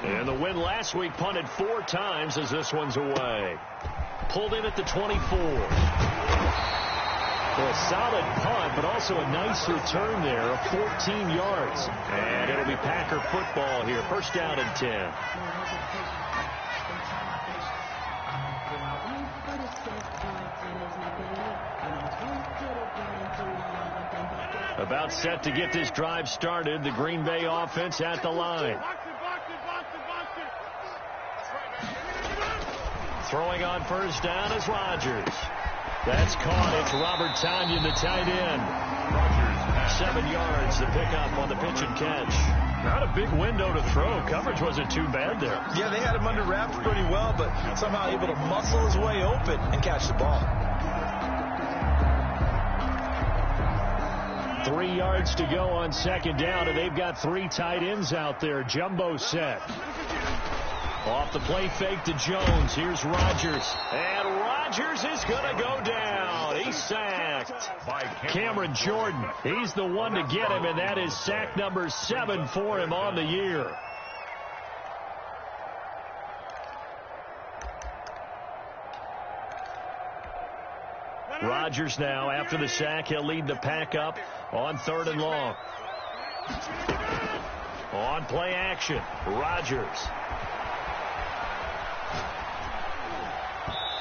And the win last week punted 4 times as this one's away. Pulled in at the 24. Well, a solid punt, but also a nice return there of 14 yards. And it'll be Packer football here. First down and 10. About set to get this drive started. The Green Bay offense at the line. Throwing on first down is Rodgers. That's caught. It's Robert Tonyan, the tight end. 7 yards, the pickup on the pitch and catch. Not a big window to throw. Coverage wasn't too bad there. Yeah, they had him under wraps pretty well, but somehow able to muscle his way open and catch the ball. 3 yards to go on second down, and they've got 3 tight ends out there. Jumbo set. Off the play fake to Jones. Here's Rodgers. And Rodgers is going to go down. He's sacked by Cameron Jordan. He's the one to get him, and that is sack number 7 for him on the year. Rodgers now, after the sack, he'll lead the pack up on 3rd and long. On play action, Rodgers.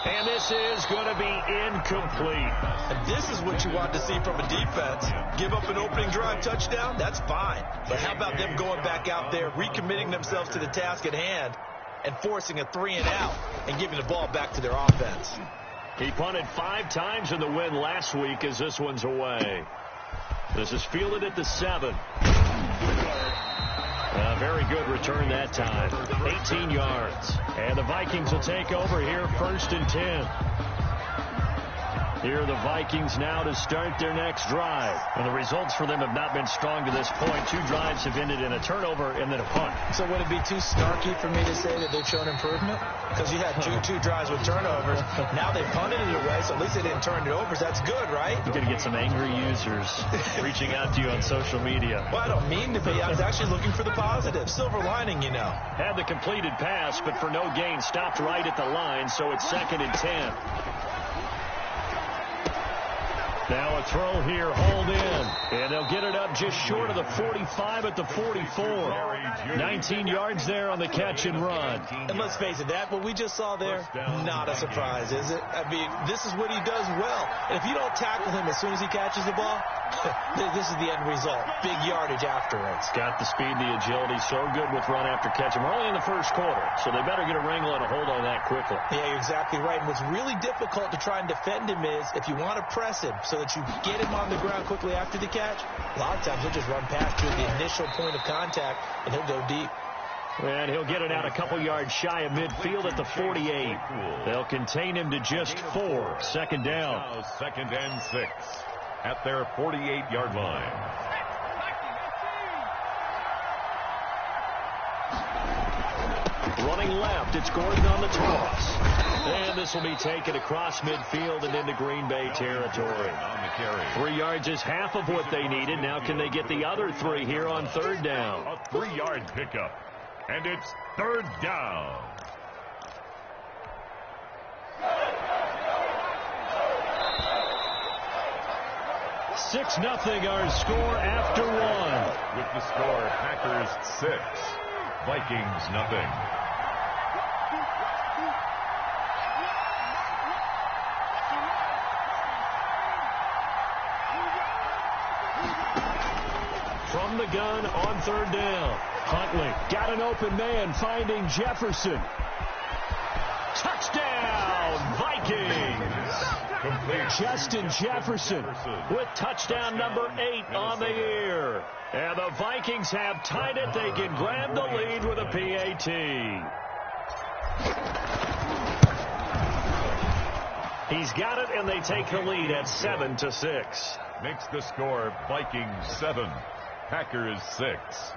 And this is going to be incomplete. And this is what you want to see from a defense. Give up an opening drive touchdown, that's fine. But how about them going back out there, recommitting themselves to the task at hand, and forcing a 3-and-out and giving the ball back to their offense. He punted 5 times in the win last week as this one's away. This is fielded at the 7. A very good return that time. 18 yards. And the Vikings will take over here, 1st and 10. Here are the Vikings now to start their next drive. And the results for them have not been strong to this point. 2 drives have ended in a turnover and then a punt. So would it be too snarky for me to say that they've shown improvement? Because you had two drives with turnovers. Now they punted it away, so at least they didn't turn it over. So that's good, right? You're going to get some angry users reaching out to you on social media. Well, I don't mean to be. I was actually looking for the positive. Silver lining, you know. Had the completed pass, but for no gain, stopped right at the line, so it's 2nd and 10. Now a throw here, hold in. And they'll get it up just short of the 45 at the 44. 19 yards there on the catch and run. And let's face it, what we just saw there, not a surprise, is it? I mean, this is what he does well. And if you don't tackle him as soon as he catches the ball, this is the end result. Big yardage afterwards. Got the speed, the agility, so good with run after catch. We're only in the 1st quarter, so they better get a wrangle and a hold on that quickly. Yeah, you're exactly right. And what's really difficult to try and defend him is if you want to press him so that you get him on the ground quickly after the catch, a lot of times he'll just run past you at the initial point of contact, and he'll go deep. And he'll get it out a couple yards shy of midfield at the 48. They'll contain him to just 4. 2nd down. Now 2nd and 6 at their 48-yard line. Running left, it's Gordon on the toss. And this will be taken across midfield and into Green Bay territory. 3 yards is half of what they needed. Now can they get the other 3 here on 3rd down? A 3-yard pickup. And it's 3rd down. Six nothing our score after 1. With the score, Packers 6, Vikings nothing. From the gun on 3rd down. Huntley got an open man, finding Jefferson. Touchdown, Vikings! Complete. Justin Jefferson with touchdown number 8 on the year. And the Vikings have tied it. They can grab the lead with a PAT. He's got it, and they take the lead at 7-6. Makes the score Vikings 7, Packers 6.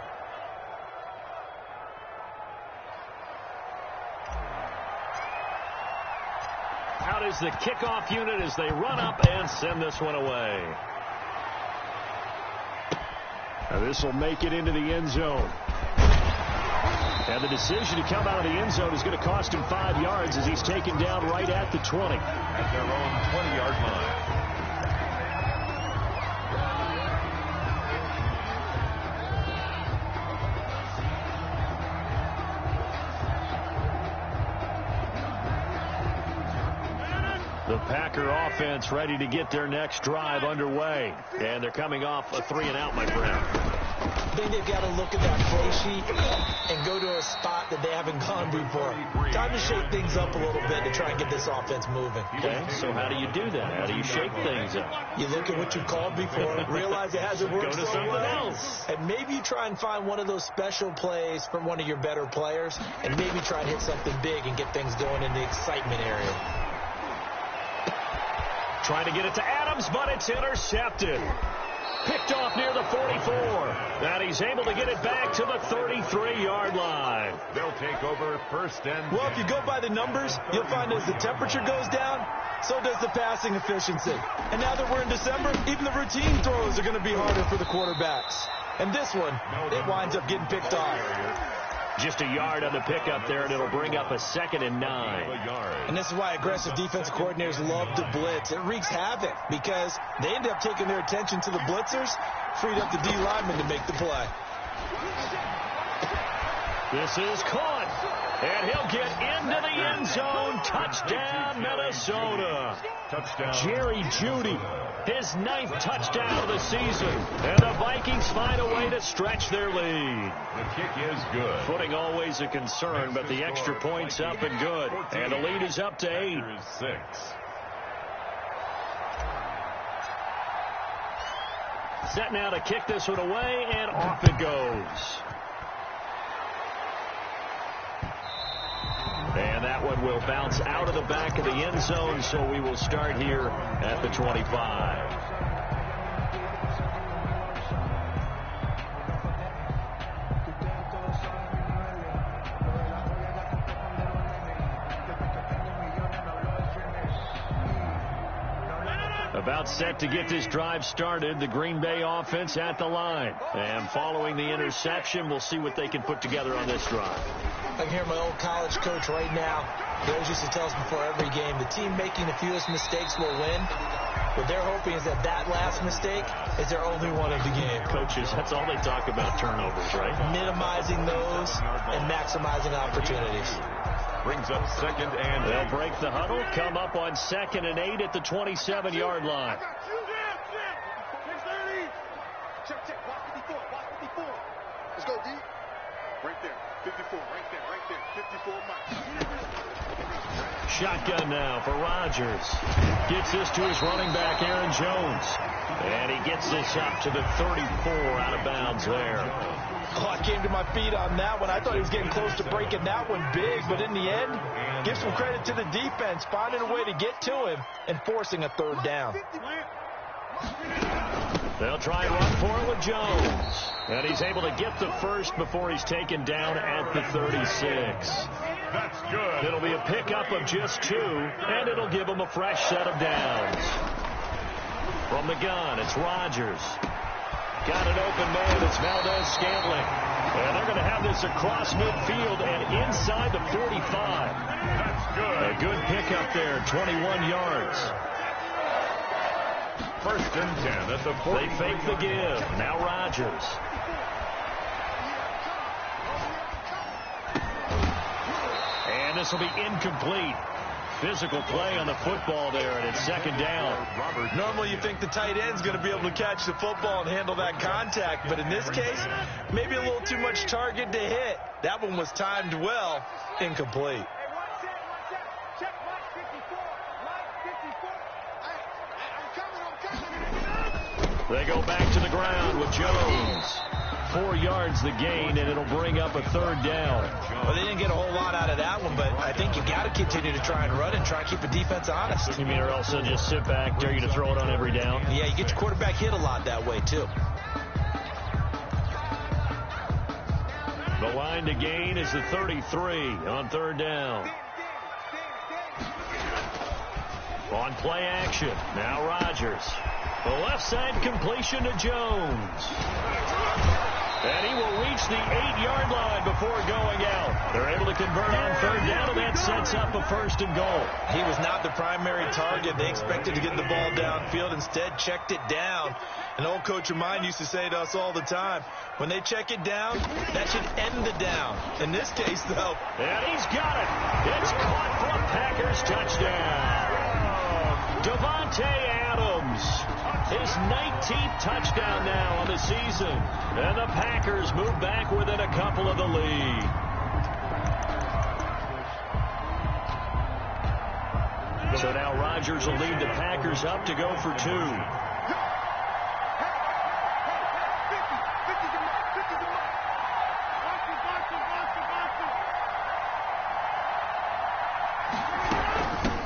Out is the kickoff unit as they run up and send this one away. Now this will make it into the end zone. And the decision to come out of the end zone is going to cost him 5 yards as he's taken down right at the 20. At their own 20-yard line. The Packer offense ready to get their next drive underway. And they're coming off a 3-and-out, my friend. I think they've got to look at that play sheet and go to a spot that they haven't gone before. Time to shake things up a little bit to try and get this offense moving. Okay, so how do you do that? How do you shake things up? You look at what you called before, realize it hasn't worked Go to something else. and maybe you try and find one of those special plays from one of your better players, and maybe try and hit something big and get things going in the excitement area. Trying to get it to Adams, but it's intercepted. Picked off near the 44. And he's able to get it back to the 33-yard line. They'll take over first and 10. Well, if you go by the numbers, you'll find as the temperature goes down, so does the passing efficiency. And now that we're in December, even the routine throws are going to be harder for the quarterbacks. And this one, it winds up getting picked off. Just a yard on the pickup there, and it'll bring up a 2nd and 9. And this is why aggressive defensive coordinators love to blitz. It wreaks havoc because they end up taking their attention to the blitzers, freed up the D lineman to make the play. This is caught, and he'll get into the end zone. Touchdown, Minnesota. Touchdown. Jerry Jeudy, his 9th touchdown of the season. And the Vikings find a way to stretch their lead. The kick is good. Footing always a concern, but the extra point's up and good. And the lead is up to 8. 6. Set now to kick this one away, and off it goes. And that one will bounce out of the back of the end zone, so we will start here at the 25. About set to get this drive started, the Green Bay offense at the line. And following the interception, we'll see what they can put together on this drive. I can hear my old college coach right now. He always used to tell us before every game, the team making the fewest mistakes will win. What they're hoping is that that last mistake is their only one of the game. Coaches, that's all they talk about, turnovers, right? Minimizing those and maximizing opportunities. Brings up 2nd and 8. They'll break the huddle, come up on 2nd and 8 at the 27-yard line. Check. Watch 54. Let's go, D. Right there. 54. Right there. 54 miles. Shotgun now for Rodgers. Gets this to his running back, Aaron Jones. And he gets this up to the 34 out of bounds there. Oh, I came to my feet on that one. I thought he was getting close to breaking that one big, but in the end, give some credit to the defense, finding a way to get to him and forcing a 3rd down. They'll try and run for it with Jones. And he's able to get the first before he's taken down at the 36. That's good. It'll be a pickup of just 2, and it'll give him a fresh set of downs. From the gun, it's Rodgers. Got an open man. It's Valdez-Scantling. And they're going to have this across midfield and inside the 45. That's good. A good pickup there, 21 yards. First and 10 at the 40. They fake the give. Now Rodgers. And this will be incomplete. Physical play on the football there, and it's 2nd down. Normally you think the tight end's going to be able to catch the football and handle that contact, but in this case, maybe a little too much target to hit. That one was timed well, incomplete. They go back to the ground with Jones. 4 yards the gain, and it'll bring up a 3rd down. Well, they didn't get a whole lot out of that one, but I think you got to continue to try and run and try and keep the defense honest. You mean, or else they'll just sit back, dare you to throw it on every down? Yeah, you get your quarterback hit a lot that way, too. The line to gain is the 33 on 3rd down. On play action, now Rodgers. The left side completion to Jones. And he will reach the 8-yard line before going out. They're able to convert on third down, and that sets up a first and goal. He was not the primary target. They expected to get the ball downfield. Instead, checked it down. An old coach of mine used to say to us all the time, when they check it down, that should end the down. In this case, though. And he's got it. It's caught for a Packers touchdown. Davante Adams, his 19th touchdown now on the season. And the Packers move back within a couple of the lead. So now Rodgers will lead the Packers up to go for 2.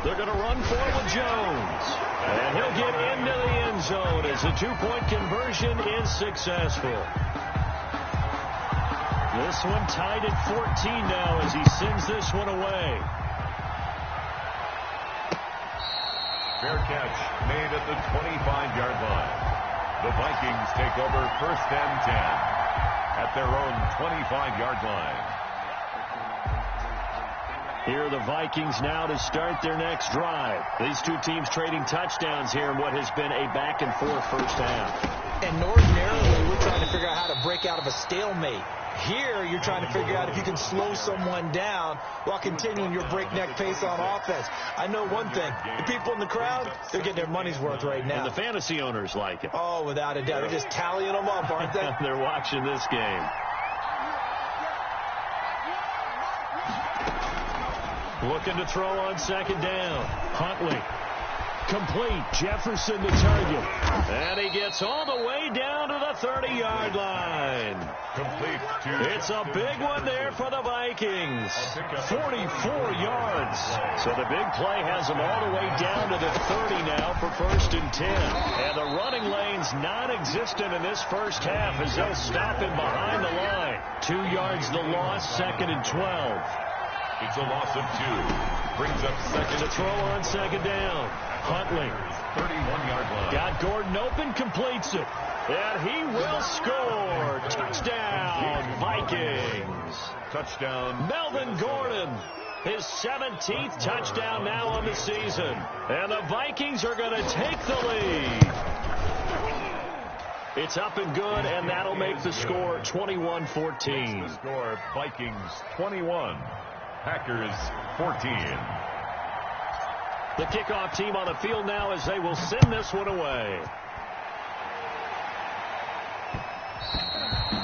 They're going to run for it with Jones. And he'll get into the end zone as the 2-point conversion is successful. This one tied at 14 now as he sends this one away. Fair catch made at the 25-yard line. The Vikings take over first and 10 at their own 25-yard line. Here are the Vikings now to start their next drive. These two teams trading touchdowns here in what has been a back-and-forth first half. And ordinarily, we're trying to figure out how to break out of a stalemate. Here, you're trying to figure out if you can slow someone down while continuing your breakneck pace on offense. I know one thing. The people in the crowd, they're getting their money's worth right now. And the fantasy owners like it. Oh, without a doubt. They're just tallying them up, aren't they? They're watching this game. Looking to throw on second down. Huntley. Complete. Jefferson the target. And he gets all the way down to the 30-yard line. Complete to... It's a big one there for the Vikings. 44 yards. So the big play has them all the way down to the 30 now for first and 10. And the running lane's non-existent in this first half as they'll stop him behind the line. 2 yards the loss, second and 12. It's a loss of 2. Brings up second. To throw on second down. Huntley. 31-yard line. Got Gordon open, completes it. And he will score. Touchdown, Vikings. Touchdown. Melvin Gordon. His 17th touchdown now on the season. And the Vikings are going to take the lead. It's up and good, and that'll make the score 21-14. The score, Vikings 21. Packers 14. The kickoff team on the field now as they will send this one away.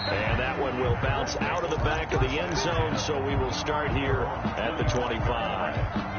And that one will bounce out of the back of the end zone, so we will start here at the 25.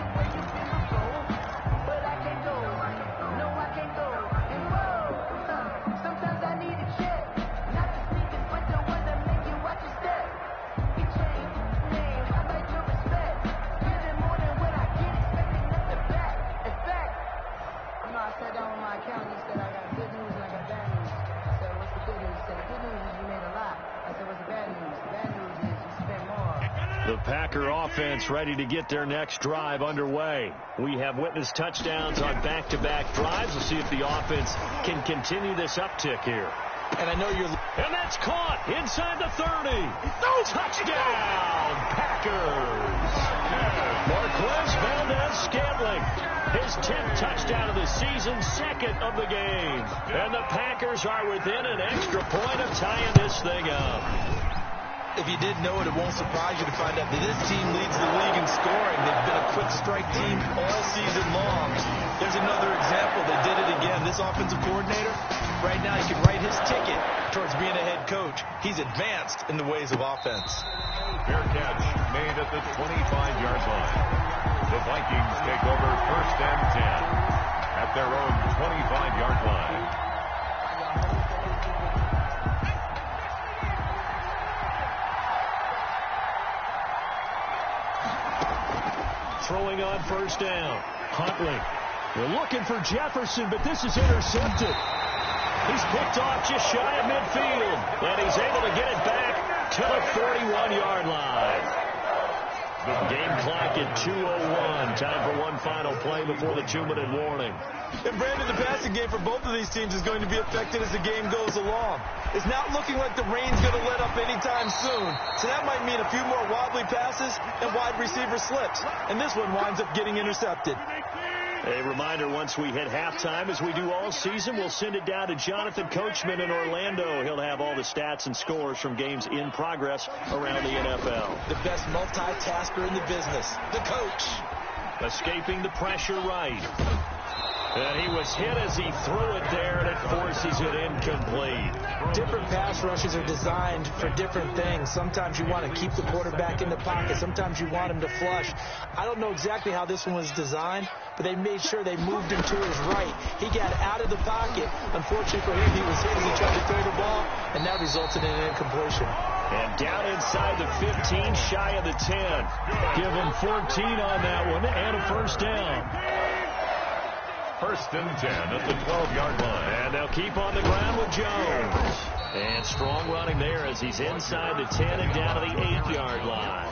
The Packer offense ready to get their next drive underway. We have witnessed touchdowns on back-to-back drives. We'll see if the offense can continue this uptick here. And I know you're... And that's caught inside the 30. Touchdown, Packers. Marquez Valdez-Scantling, his 10th touchdown of the season, second of the game. And the Packers are within an extra point of tying this thing up. If you didn't know it, it won't surprise you to find out that this team leads the league in scoring. They've been a quick strike team all season long. There's another example. They did it again. This offensive coordinator, right now, he can write his ticket towards being a head coach. He's advanced in the ways of offense. Fair catch made at the 25-yard line. The Vikings take over first and 10 at their own 25-yard line. Throwing on first down. Huntley. They're looking for Jefferson, but this is intercepted. He's picked off just shy of midfield, and he's able to get it back to the 41-yard line. Game clock at 2:01. Time for one final play before the 2-minute warning. And Brandon, the passing game for both of these teams is going to be affected as the game goes along. It's not looking like the rain's going to let up anytime soon. So that might mean a few more wobbly passes and wide receiver slips. And this one winds up getting intercepted. A reminder, once we hit halftime, as we do all season, we'll send it down to Jonathan Coachman in Orlando. He'll have all the stats and scores from games in progress around the NFL. The best multitasker in the business, the coach. Escaping the pressure right. And he was hit as he threw it there, and it forces it incomplete. Different pass rushes are designed for different things. Sometimes you want to keep the quarterback in the pocket. Sometimes you want him to flush. I don't know exactly how this one was designed, but they made sure they moved him to his right. He got out of the pocket. Unfortunately for him, he was hit as he tried to throw the ball, and that resulted in an incompletion. And down inside the 15, shy of the 10. Give him 14 on that one, and a first down. 1st and 10 at the 12-yard line. And they'll keep on the ground with Jones. And strong running there as he's inside the 10 and down to the 8-yard line.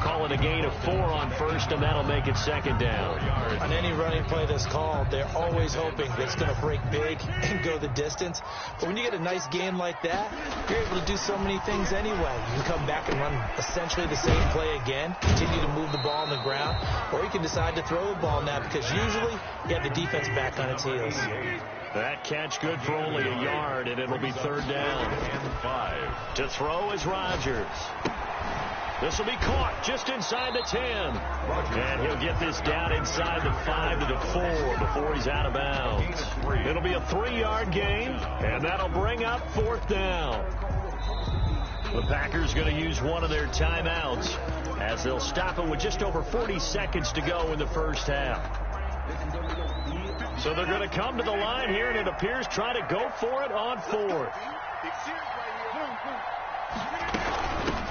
Call it a gain of 4 on first, and that'll make it second down. On any running play that's called, they're always hoping that it's going to break big and go the distance. But when you get a nice game like that, you're able to do so many things anyway. You can come back and run essentially the same play again, continue to move the ball on the ground, or you can decide to throw the ball now because usually you have the defense back on its heels. That catch good for only a yard, and it'll be 3rd down. And 5. To throw is Rodgers. This will be caught just inside the 10. And he'll get this down inside the 5 to the 4 before he's out of bounds. It'll be a 3-yard gain, and that'll bring up 4th down. The Packers going to use one of their timeouts as they'll stop it with just over 40 seconds to go in the first half. So they're going to come to the line here, and it appears try to go for it on 4th.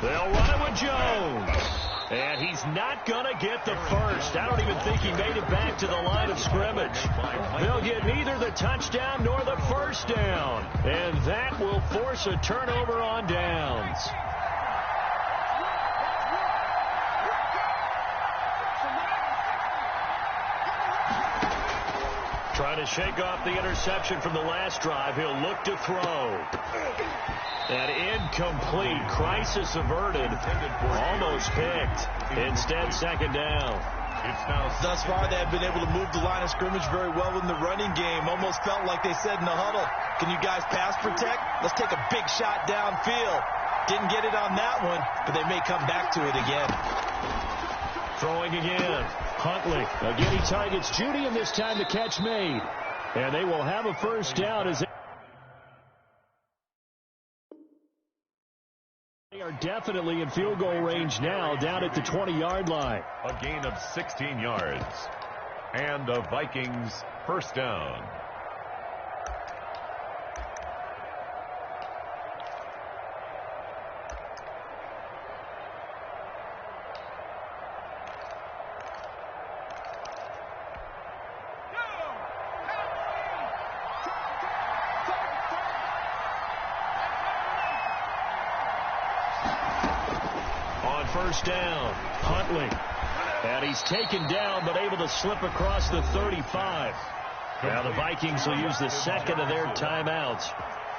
They'll run it with Jones. And he's not going to get the first. I don't even think he made it back to the line of scrimmage. They'll get neither the touchdown nor the first down. And that will force a turnover on downs. Trying to shake off the interception from the last drive. He'll look to throw. And incomplete. Crisis averted. Almost picked. Instead, second down. Thus far, they have been able to move the line of scrimmage very well in the running game. Almost felt like they said in the huddle, can you guys pass protect? Let's take a big shot downfield. Didn't get it on that one, but they may come back to it again. Throwing again. Huntley. Again, he targets Judy, and this time the catch made. And they will have a first down as they are definitely in field goal range now, down at the 20-yard line. A gain of 16 yards. And the Vikings first down. First down, Huntley. And he's taken down, but able to slip across the 35. Now the Vikings will use the second of their timeouts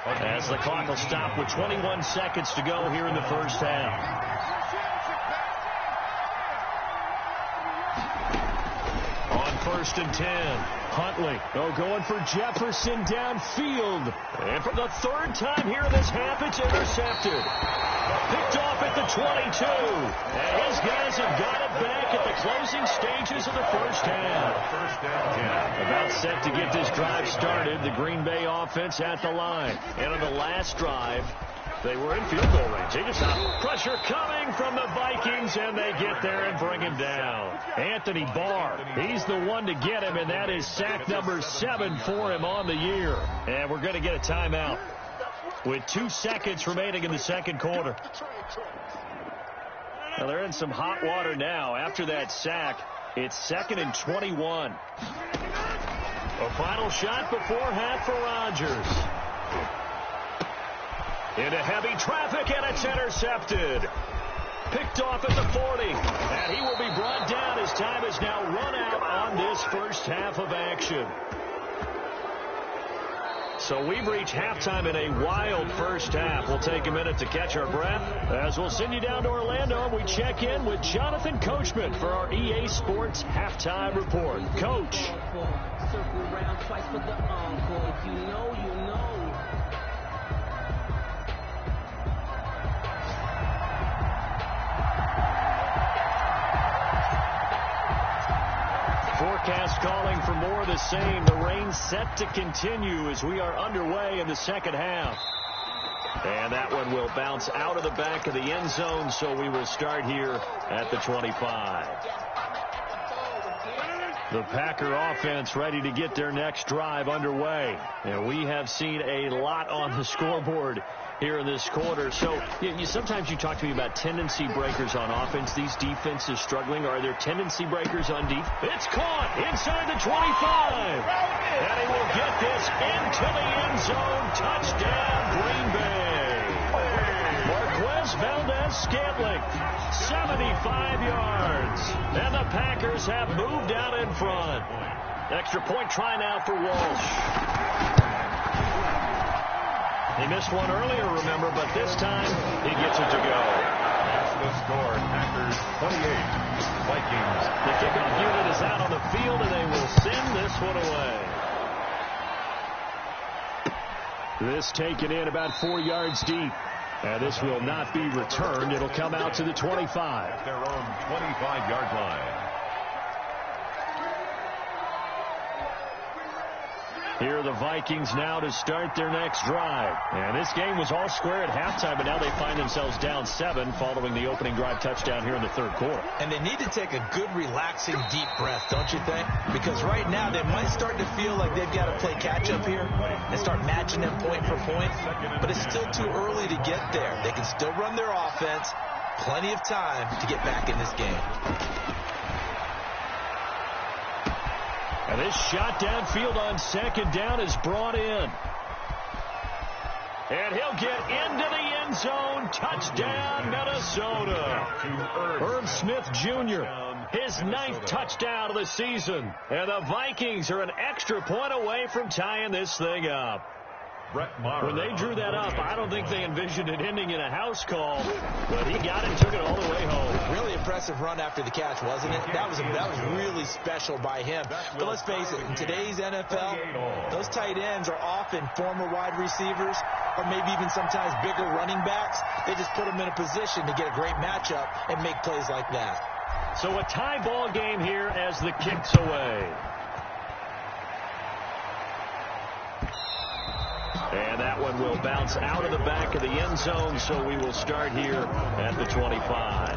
as the clock will stop with 21 seconds to go here in the first half. On 1st and 10, Huntley going for Jefferson downfield. And for the 3rd time here in this half, it's intercepted. Picked off at the 22. And his guys have got it back at the closing stages of the first half. First and 10. About set to get this drive started. The Green Bay offense at the line. And on the last drive, they were in field goal range. They just saw pressure coming from the Vikings, and they get there and bring him down. Anthony Barr, he's the one to get him, and that is sack number 7 for him on the year. And we're going to get a timeout with 2 seconds remaining in the second quarter. Well, they're in some hot water now. After that sack, it's 2nd and 21. A final shot before half for Rodgers. Into heavy traffic, and it's intercepted. Picked off at the 40. And he will be brought down as time has now run out on this first half of action. So we've reached halftime in a wild first half. We'll take a minute to catch our breath as we'll send you down to Orlando and we check in with Jonathan Coachman for our EA Sports Halftime Report. Coach. Circle around twice for the encore. You know. Forecast calling for more of the same. The rain set to continue as we are underway in the second half. And that one will bounce out of the back of the end zone, so we will start here at the 25. The Packer offense ready to get their next drive underway. And we have seen a lot on the scoreboard here in this quarter. So sometimes you talk to me about tendency breakers on offense. These defenses struggling. Are there tendency breakers on defense? It's caught inside the 25. And he will get this into the end zone. Touchdown, Green Bay. Marquez Valdez-Scantling, 75 yards. And the Packers have moved out in front. Extra point try now for Walsh. He missed one earlier, remember, but this time he gets it to go. That's the score. Packers 28. Vikings. The kickoff unit is out on the field, and they will send this one away. This taken in about 4 yards deep. And this will not be returned. It'll come out to the 25. At their own 25-yard line. Here are the Vikings now to start their next drive. And this game was all square at halftime, but now they find themselves down 7 following the opening drive touchdown here in the third quarter. And they need to take a good, relaxing, deep breath, don't you think? Because right now they might start to feel like they've got to play catch-up here and start matching them point for point. But it's still too early to get there. They can still run their offense. Plenty of time to get back in this game. And this shot downfield on second down is brought in. And he'll get into the end zone. Touchdown, Minnesota. Herb Smith Jr., his 9th touchdown of the season. And the Vikings are an extra point away from tying this thing up. When they drew that up, I don't think they envisioned it ending in a house call, but he got it, took it all the way home. Really impressive run after the catch, wasn't it? That was really special by him. But let's face it, in today's NFL, those tight ends are often former wide receivers or maybe even sometimes bigger running backs. They just put them in a position to get a great matchup and make plays like that. So a tie ball game here as the kick's away. And that one will bounce out of the back of the end zone, so we will start here at the 25.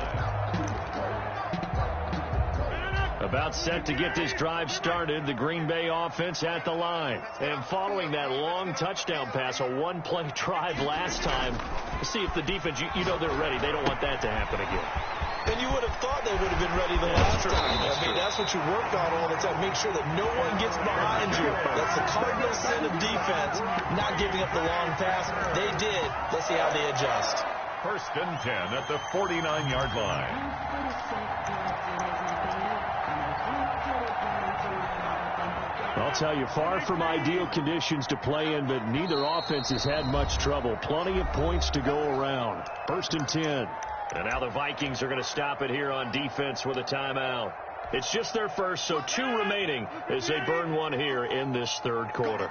About set to get this drive started, the Green Bay offense at the line. And following that long touchdown pass, a one-play drive last time, see if the defense, you know they're ready. They don't want that to happen again. And you would have thought they would have been ready the last time. I mean, that's what you work on all the time. Make sure that no one gets behind you. That's the cardinal sin of defense, not giving up the long pass. They did. Let's see how they adjust. 1st and 10 at the 49-yard line. I'll tell you, far from ideal conditions to play in, but neither offense has had much trouble. Plenty of points to go around. 1st and 10. And now the Vikings are going to stop it here on defense with a timeout. It's just their first, so 2 remaining as they burn one here in this third quarter.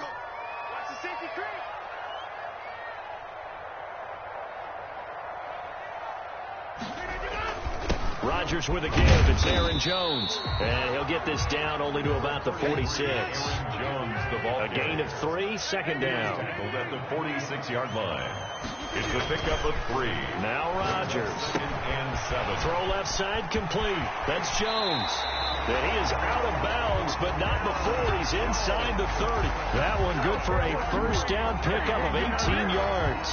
Rodgers with a give. It's Aaron Jones. And he'll get this down only to about the 46. Jones, the ball. A gain of 3, second down. Tackled at the 46-yard line. It's a pickup of 3. Now Rodgers. And 7. Throw left side complete. That's Jones. And he is out of bounds, but not before he's inside the 30. That one good for a first down pickup of 18 yards.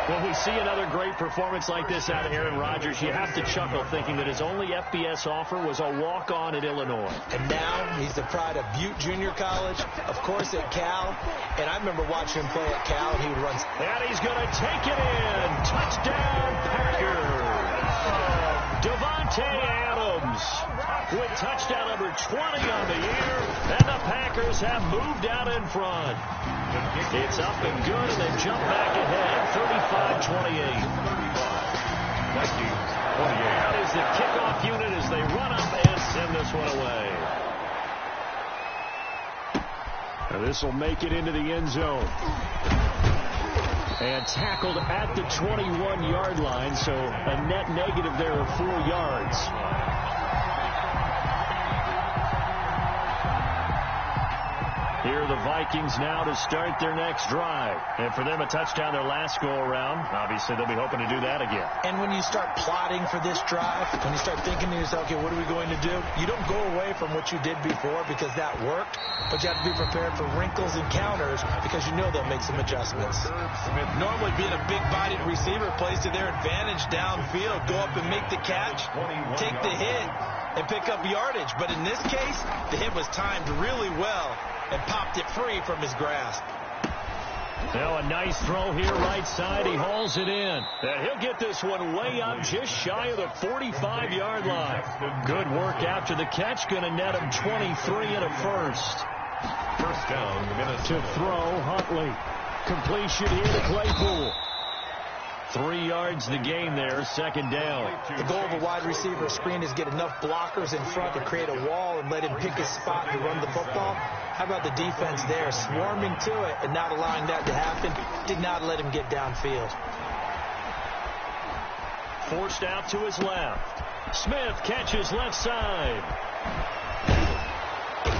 When we see another great performance like this out of Aaron Rodgers, you have to chuckle thinking that his only FBS offer was a walk-on at Illinois. And now he's the pride of Butte Junior College, of course at Cal. And I remember watching him play at Cal, and he would run. And he's going to take it in. Touchdown, Packers. Adams with touchdown number 20 on the year, and the Packers have moved out in front. It's up and good, and they jump back ahead, 35-28. That is the kickoff unit as they run up and send this one away. Now this will make it into the end zone. And tackled at the 21-yard line, so a net negative there of 4 yards. Here are the Vikings now to start their next drive. And for them, a touchdown their last go-around. Obviously, they'll be hoping to do that again. And when you start plotting for this drive, when you start thinking to yourself, okay, what are we going to do? You don't go away from what you did before because that worked, but you have to be prepared for wrinkles and counters because you know they'll make some adjustments. Normally, being a big-bodied receiver plays to their advantage downfield. Go up and make the catch, take the hit, and pick up yardage. But in this case, the hit was timed really well and popped it free from his grasp. Now a nice throw here right side. He hauls it in. And he'll get this one way up just shy of the 45-yard line. Good work after the catch. Going to net him 23 and a first. First down, to throw, Huntley. Completion here to Claypool. 3 yards the gain there, second down. The goal of a wide receiver screen is get enough blockers in front to create a wall and let him pick his spot to run the football. How about the defense there, swarming to it and not allowing that to happen? Did not let him get downfield. Forced out to his left. Smith catches left side.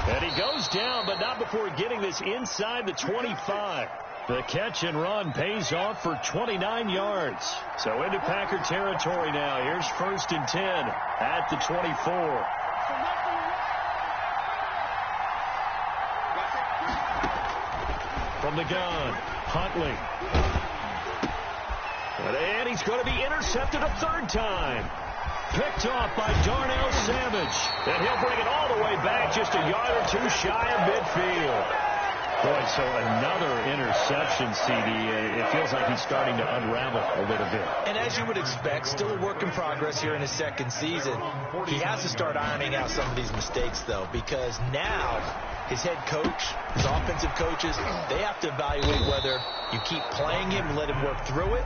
And he goes down, but not before getting this inside the 25. The catch and run pays off for 29 yards. So into Packer territory now. Here's 1st and 10 at the 24. From the gun, Huntley. And he's going to be intercepted a third time. Picked off by Darnell Savage. And he'll bring it all the way back just a yard or two shy of midfield. Boy, so another interception, CD. It feels like he's starting to unravel a little bit. And as you would expect, still a work in progress here in his second season. He has to start ironing out some of these mistakes, though, because now his head coach, his offensive coaches, they have to evaluate whether you keep playing him and let him work through it,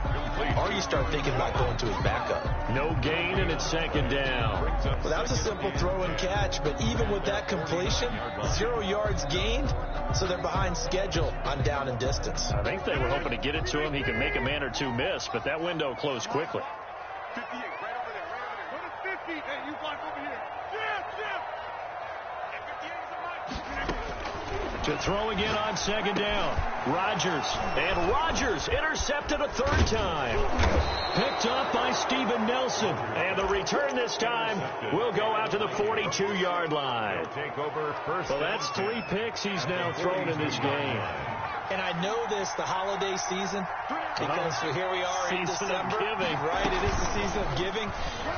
or you start thinking about going to his backup. No gain, and it's second down. Well, that was a simple throw and catch, but even with that completion, 0 yards gained, so they're behind schedule on down and distance. I think they were hoping to get it to him. He can make a man or two miss, but that window closed quickly. 58, right over there, right over there. Go to 50. Hey, you block over here. Jim. And 58 is a To throw again on second down. Rodgers intercepted a third time. Picked up by Steven Nelson. And the return this time will go out to the 42-yard line. Well, that's 3 picks he's now thrown in this game. And I know this, the holiday season, because here we are in December. Giving. Right, it is the season of giving.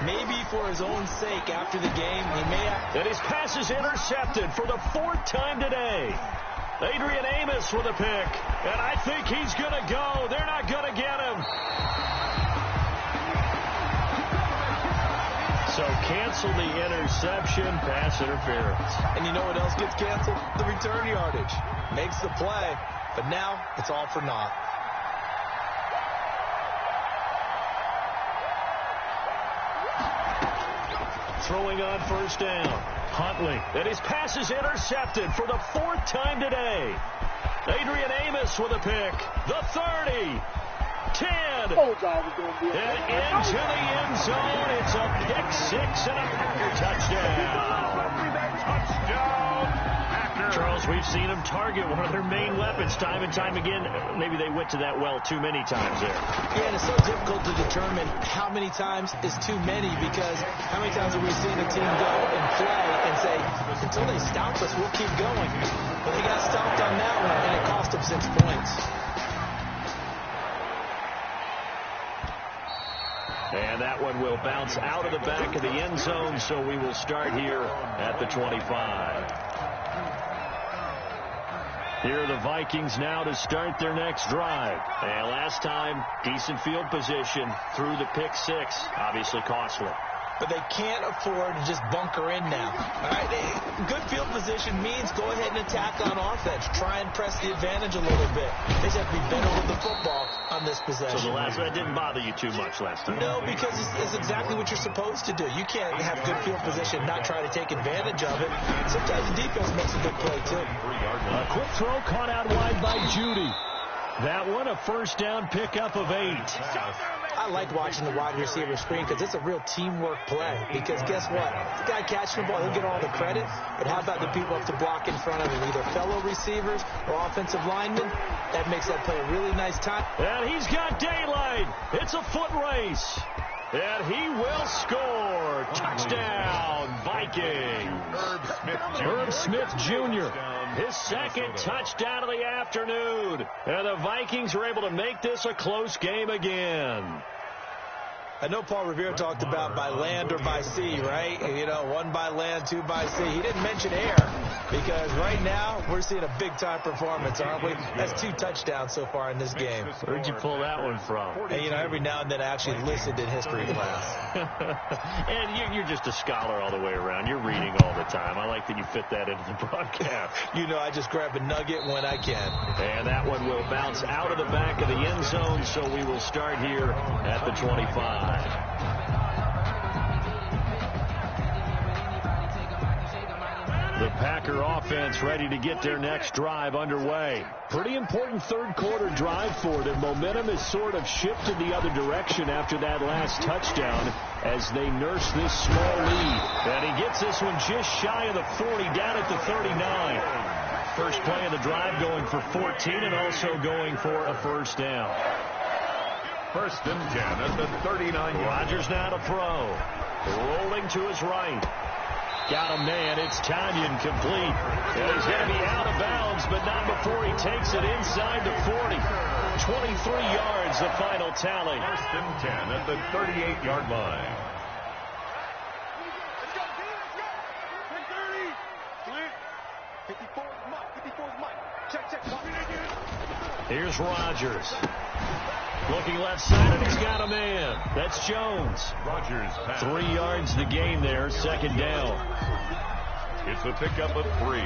Maybe for his own sake after the game, he may have... And his pass is intercepted for the 4th time today. Adrian Amos with a pick. And I think he's going to go. They're not going to get him. So cancel the interception, pass interference. And you know what else gets canceled? The return yardage. Makes the play, but now it's all for naught. Throwing on first down. Huntley. And his pass is intercepted for the 4th time today. Adrian Amos with a pick. The 30. 10. And into the end zone. It's a pick 6 and a Packer touchdown. Charles, we've seen them target one of their main weapons time and time again. Maybe they went to that well too many times there. Yeah, and it's so difficult to determine how many times is too many, because how many times have we seen a team go and play and say, until they stop us, we'll keep going. But they got stopped on that one, and it cost them 6 points. And that one will bounce out of the back of the end zone, so we will start here at the 25. Here are the Vikings now to start their next drive. And last time, decent field position through the pick 6. Obviously costly. but they can't afford to just bunker in now. All right, good field position means go ahead and attack on offense. Try and press the advantage a little bit. They just have to be better with the football on this possession. So that didn't bother you too much last time? No, because it's exactly what you're supposed to do. You can't have good field position and not try to take advantage of it. Sometimes the defense makes a good play, too. A quick throw caught out wide by Judy. That one, a first down pickup of 8. I like watching the wide receiver screen because it's a real teamwork play. Because guess what? The guy catching the ball, he'll get all the credit. But how about the people up to block in front of him, either fellow receivers or offensive linemen? That makes that play a really nice time. And he's got daylight. It's a foot race. And he will score. Touchdown, Vikings. Herb Smith Jr. His second touchdown of the afternoon. And the Vikings are able to make this a close game again. I know Paul Revere talked about by land or by sea, right? You know, 1 by land, 2 by sea. He didn't mention air because right now we're seeing a big-time performance, aren't we? That's 2 touchdowns so far in this game. Where'd you pull that one from? And, you know, every now and then I actually listened in history class. And you're just a scholar all the way around. You're reading all the time. I like that you fit that into the broadcast. You know, I just grab a nugget when I can. And that one will bounce out of the back of the end zone, so we will start here at the 25. The Packer offense ready to get their next drive underway. Pretty important third quarter drive for them. Momentum has sort of shifted the other direction after that last touchdown as they nurse this small lead. And he gets this one just shy of the 40, down at the 39. First play of the drive going for 14 and also going for a first down. First and 10 at the 39. Rodgers now to throw. Rolling to his right. Got a man. It's Tanyan complete. And he's going to be out of bounds, but not before he takes it inside the 40. 23 yards, the final tally. First and 10 at the 38-yard line. Let's go, D. Let's go. 10-30. Slant. 54 is Mike. 54 is Mike. Check. Here's Rodgers. Looking left side, and he's got a man. That's Jones. Rodgers pass. 3 yards the gain there, second down. It's a pickup of 3.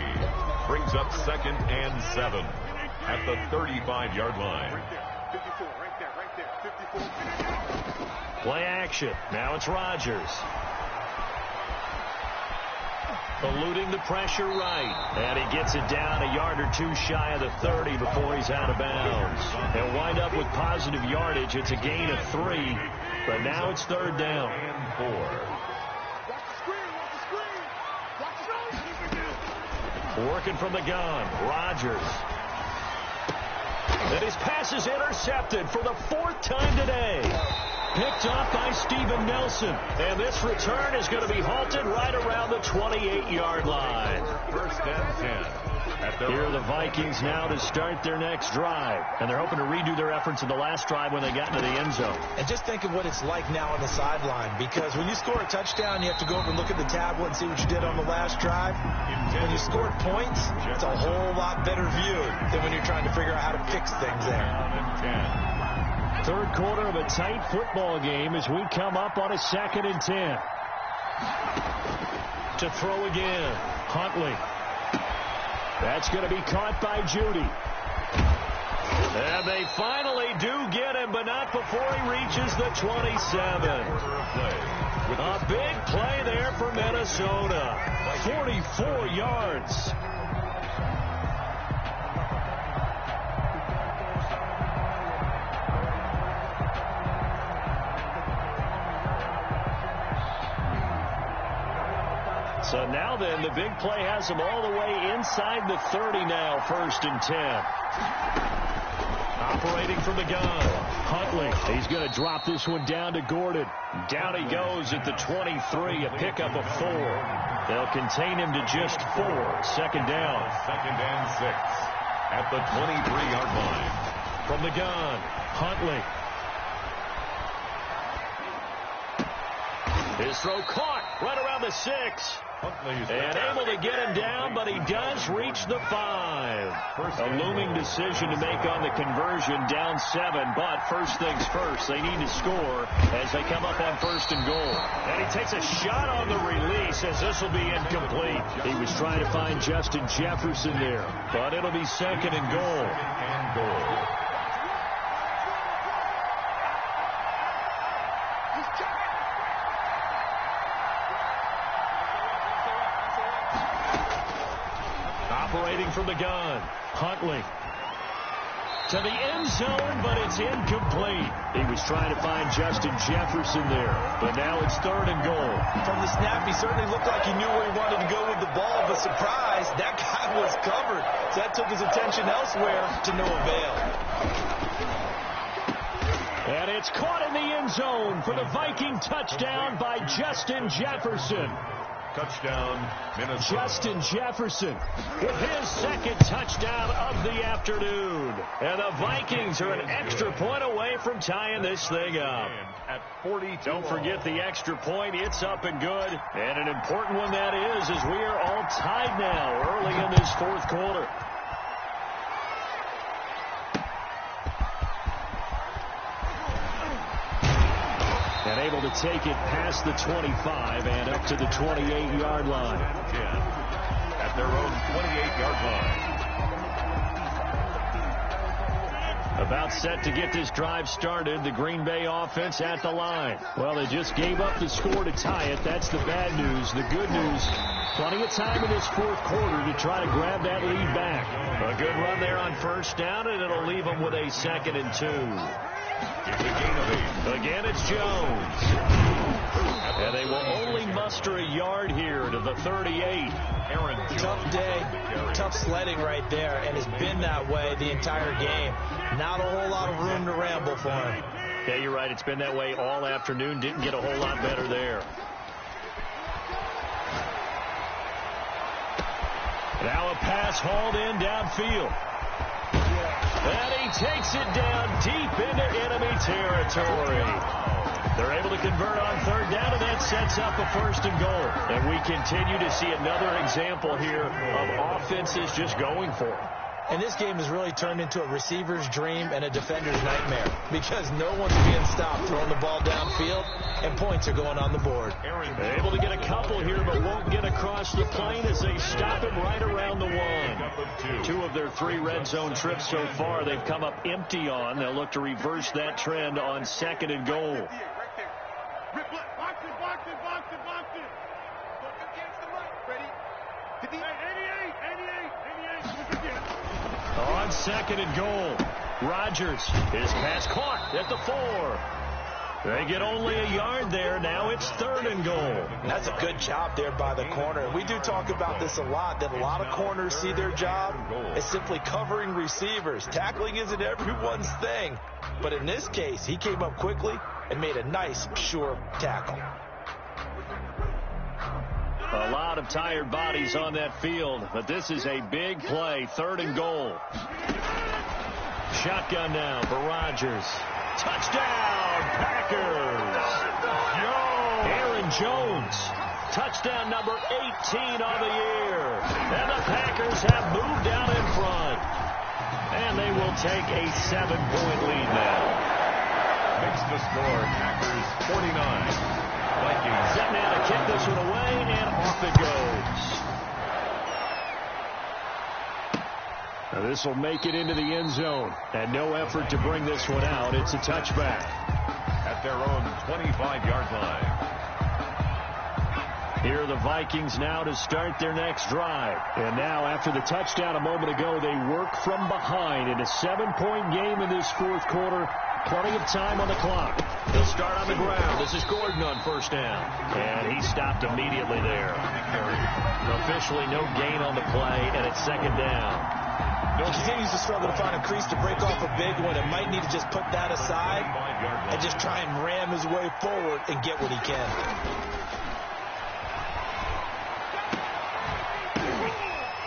Brings up second and 7 at the 35-yard line. Right there. 54. Right there. 54. Play action. Now it's Rodgers. Eluding the pressure right. And he gets it down a yard or 2 shy of the 30 before he's out of bounds. He'll wind up with positive yardage. It's a gain of 3. But now it's third down. And 4. Watch the screen. Watch the screen. Working from the gun. Rodgers. And his pass is intercepted for the 4th time today. Picked off by Steven Nelson. And this return is going to be halted right around the 28-yard line. First and 10. Here are the Vikings now to start their next drive. And they're hoping to redo their efforts in the last drive when they got into the end zone. And just think of what it's like now on the sideline. Because when you score a touchdown, you have to go over and look at the tablet and see what you did on the last drive. When you scored points, it's a whole lot better view than when you're trying to figure out how to fix things there. Third quarter of a tight football game as we come up on a 2nd and 10. To throw again. Huntley. That's going to be caught by Judy. And they finally do get him, but not before he reaches the 27. A big play there for Minnesota. 44 yards. So now then, the big play has him all the way inside the 30 now, 1st and 10. Operating from the gun, Huntley. He's going to drop this one down to Gordon. Down he goes at the 23, a pickup of 4. They'll contain him to just 4. Second down. Second and 6 at the 23-yard line. From the gun, Huntley. His throw caught right around the 6. And able to get him down, but he does reach the 5. A looming decision to make on the conversion, down 7. But first things first, they need to score as they come up on 1st and goal. And he takes a shot on the release as this will be incomplete. He was trying to find Justin Jefferson there, but it'll be 2nd and goal. Operating from the gun, Huntley to the end zone, but it's incomplete. He was trying to find Justin Jefferson there, but now it's 3rd and goal. From the snap, he certainly looked like he knew where he wanted to go with the ball, but surprise, that guy was covered. So that took his attention elsewhere to no avail. And it's caught in the end zone for the Viking touchdown by Justin Jefferson. Touchdown, Minnesota. Justin Jefferson with his 2nd touchdown of the afternoon. And the Vikings are an extra point away from tying this thing up. At 42. Don't forget the extra point. It's up and good. And an important one that is, as we are all tied now early in this 4th quarter. And able to take it past the 25 and up to the 28-yard line. At their own 28-yard line. About set to get this drive started, the Green Bay offense at the line. Well, they just gave up the score to tie it. That's the bad news. The good news, plenty of time in this 4th quarter to try to grab that lead back. A good run there on 1st down, and it'll leave them with a 2nd and 2. It's a gain of 8. Again, it's Jones. And they will only muster a yard here to the 38. Tough day, tough sledding right there, and it's been that way the entire game. Not a whole lot of room to ramble for him. Yeah, you're right. It's been that way all afternoon. Didn't get a whole lot better there. Now a pass hauled in downfield. And he takes it down deep into enemy territory. They're able to convert on 3rd down, and that sets up a 1st and goal. And we continue to see another example here of offenses just going for it. And this game has really turned into a receiver's dream and a defender's nightmare because no one's being stopped throwing the ball downfield, and points are going on the board. They're able to get a couple here, but won't get across the plane as they stop him right around the 1. 2 of their 3 red zone trips so far they've come up empty on. They'll look to reverse that trend on 2nd and goal. On 2nd and goal, Rodgers, his pass caught at the 4. They get only a yard there. Now it's 3rd and goal. That's a good job there by the corner. We do talk about this a lot, that a lot of corners see their job as simply covering receivers. Tackling isn't everyone's thing. But in this case, he came up quickly and made a nice, sure tackle. A lot of tired bodies on that field, but this is a big play. 3rd and goal. Shotgun now for Rodgers. Touchdown, Packers! Aaron Jones. Touchdown number 18 on the year. And the Packers have moved down in front. And they will take a 7-point lead now. Makes the score, Packers 49. Vikings. Set now to kick this one away, and off it goes. Now this will make it into the end zone, and no effort to bring this one out. It's a touchback. At their own 25-yard line. Here are the Vikings now to start their next drive. And now, after the touchdown a moment ago, they work from behind in a 7-point game in this 4th quarter. Plenty of time on the clock. They'll start on the ground. This is Gordon on 1st down. And he stopped immediately there. Officially no gain on the play, and it's 2nd down. He continues to struggle to find a crease to break off a big one, and might need to just put that aside and just try and ram his way forward and get what he can.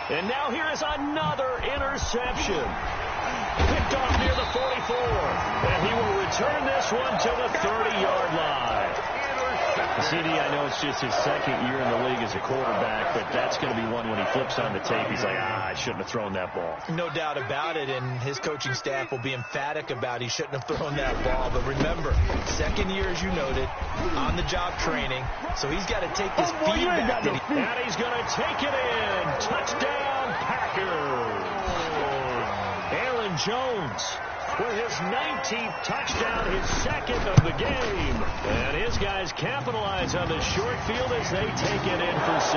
And now here is another interception. Picked off near the 44. And he will return this one to the 30-yard line. CD, I know it's just his second year in the league as a quarterback, but that's going to be one when he flips on the tape. He's like, I shouldn't have thrown that ball. No doubt about it, and his coaching staff will be emphatic about he shouldn't have thrown that ball. But remember, second year, as you noted, on-the-job training, so he's got to take this feedback. And he's going to take it in. Touchdown, Packers. Aaron Jones with his 19th touchdown, his second of the game. And his guys capitalize on the short field as they take it in for 6.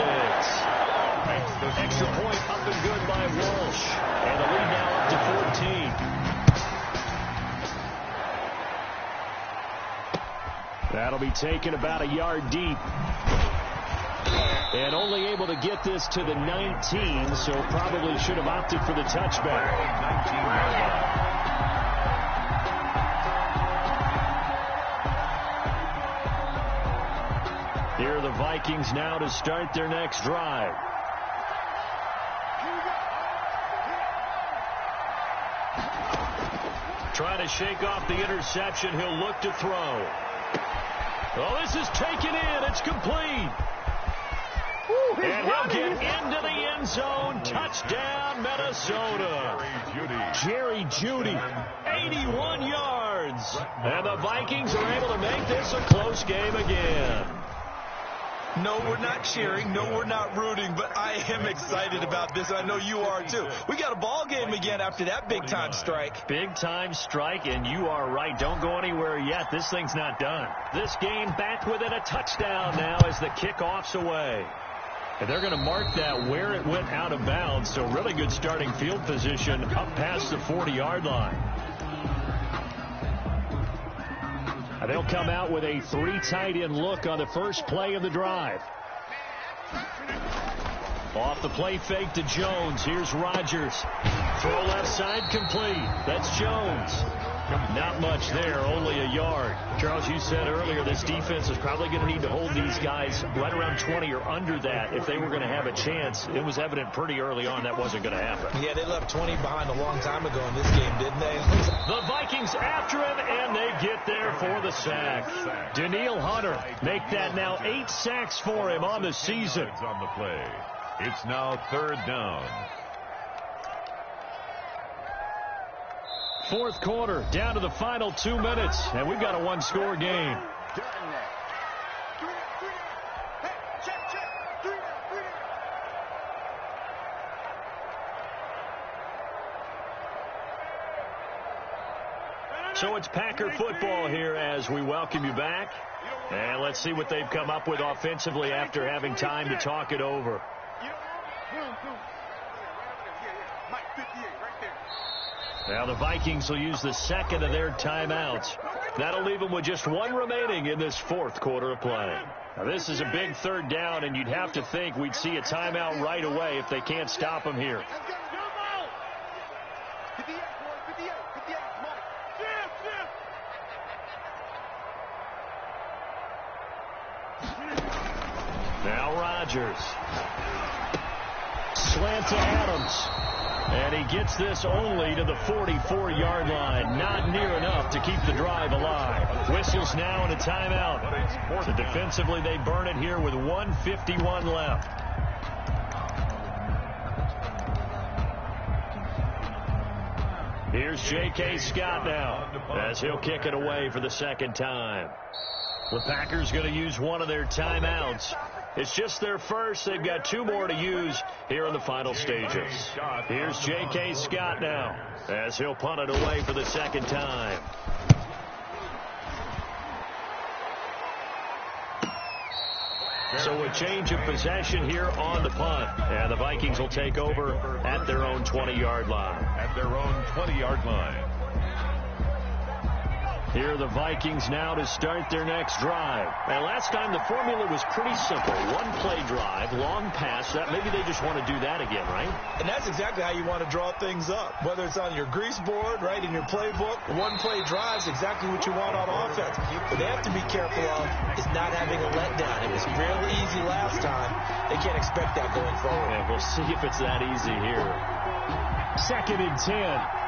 Extra point up and good by Walsh. And the lead now up to 14. That'll be taken about a yard deep. And only able to get this to the 19, so probably should have opted for the touchback. 19-yard line. Here are the Vikings now to start their next drive. Trying to shake off the interception. He'll look to throw. Oh, this is taken in. It's complete. And he'll get into the end zone. Touchdown, Minnesota. Jerry Jeudy, 81 yards. And the Vikings are able to make this a close game again. No, we're not cheering. No, we're not rooting. But I am excited about this. I know you are, too. We got a ball game again after that big-time strike. Big-time strike, and you are right. Don't go anywhere yet. This thing's not done. This game back within a touchdown now as the kickoff's away. And they're going to mark that where it went out of bounds. So really good starting field position up past the 40-yard line. And they'll come out with a 3 tight end look on the first play of the drive. Off the play fake to Jones. Here's Rodgers. Throw left side complete. That's Jones. Not much there, only a yard. Charles, you said earlier this defense is probably going to need to hold these guys right around 20 or under that if they were going to have a chance. It was evident pretty early on that wasn't going to happen. Yeah, they left 20 behind a long time ago in this game, didn't they? The Vikings after him, and they get there for the sack. Danielle Hunter make that now 8 sacks for him on the season. On the play. It's now 3rd down. Fourth quarter, down to the final 2 minutes, and we've got a 1-score game. So it's Packer football here as we welcome you back. And let's see what they've come up with offensively after having time to talk it over. Now the Vikings will use the second of their timeouts. That'll leave them with just 1 remaining in this fourth quarter of play. Now this is a big 3rd down, and you'd have to think we'd see a timeout right away if they can't stop them here. Now Rodgers. Slant to Adams. And he gets this only to the 44-yard line. Not near enough to keep the drive alive. Whistles now and a timeout. So defensively, they burn it here with 1:51 left. Here's J.K. Scott now as he'll kick it away for the second time. The Packers going to use one of their timeouts. It's just their first. They've got 2 more to use here in the final stages. Here's J.K. Scott now as he'll punt it away for the second time. So a change of possession here on the punt. And the Vikings will take over at their own 20-yard line. At their own 20-yard line. Here are the Vikings now to start their next drive. And last time the formula was pretty simple. 1-play drive, long pass. Maybe they just want to do that again, right? And that's exactly how you want to draw things up. Whether it's on your grease board, right, in your playbook, 1-play drive is exactly what you want on offense. What they have to be careful of is not having a letdown. It was real easy last time. They can't expect that going forward. And we'll see if it's that easy here. 2nd and 10.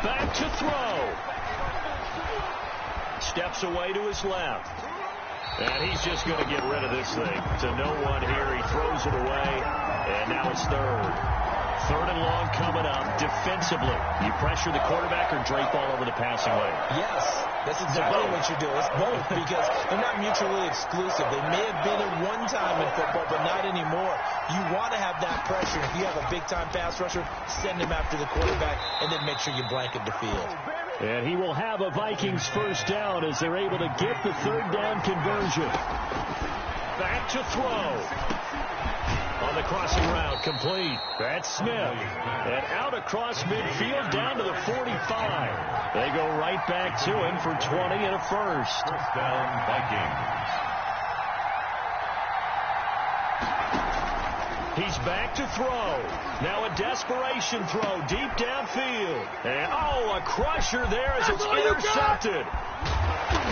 Back to throw. steps away to his left. And he's just going to get rid of this thing. To no one here. He throws it away. And now it's third. Third and long coming up. Defensively, you pressure the quarterback or drape all over the passing lane? Yes, that's exactly what you do. It's both because they're not mutually exclusive. They may have been at one time in football, but not anymore. You want to have that pressure. If you have a big-time pass rusher, send him after the quarterback, and then make sure you blanket the field. And he will have a Vikings first down as they're able to get the third down conversion. Back to throw. On the crossing route, complete. That's Smith. And out across midfield down to the 45. They go right back to him for 20 and a first. First down, Vikings. He's back to throw. Now a desperation throw deep downfield. And, oh, a crusher there as it's intercepted.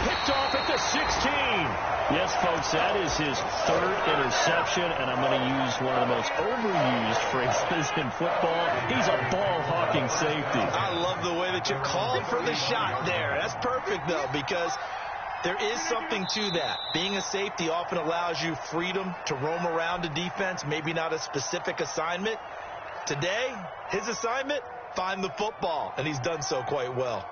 Picked off at the 16. Yes, folks, that is his third interception, and I'm going to use one of the most overused phrases in football. He's a ball-hawking safety. I love the way that you called for the shot there. That's perfect, though, because there is something to that. Being a safety often allows you freedom to roam around a defense, maybe not a specific assignment. Today, his assignment, find the football, and he's done so quite well.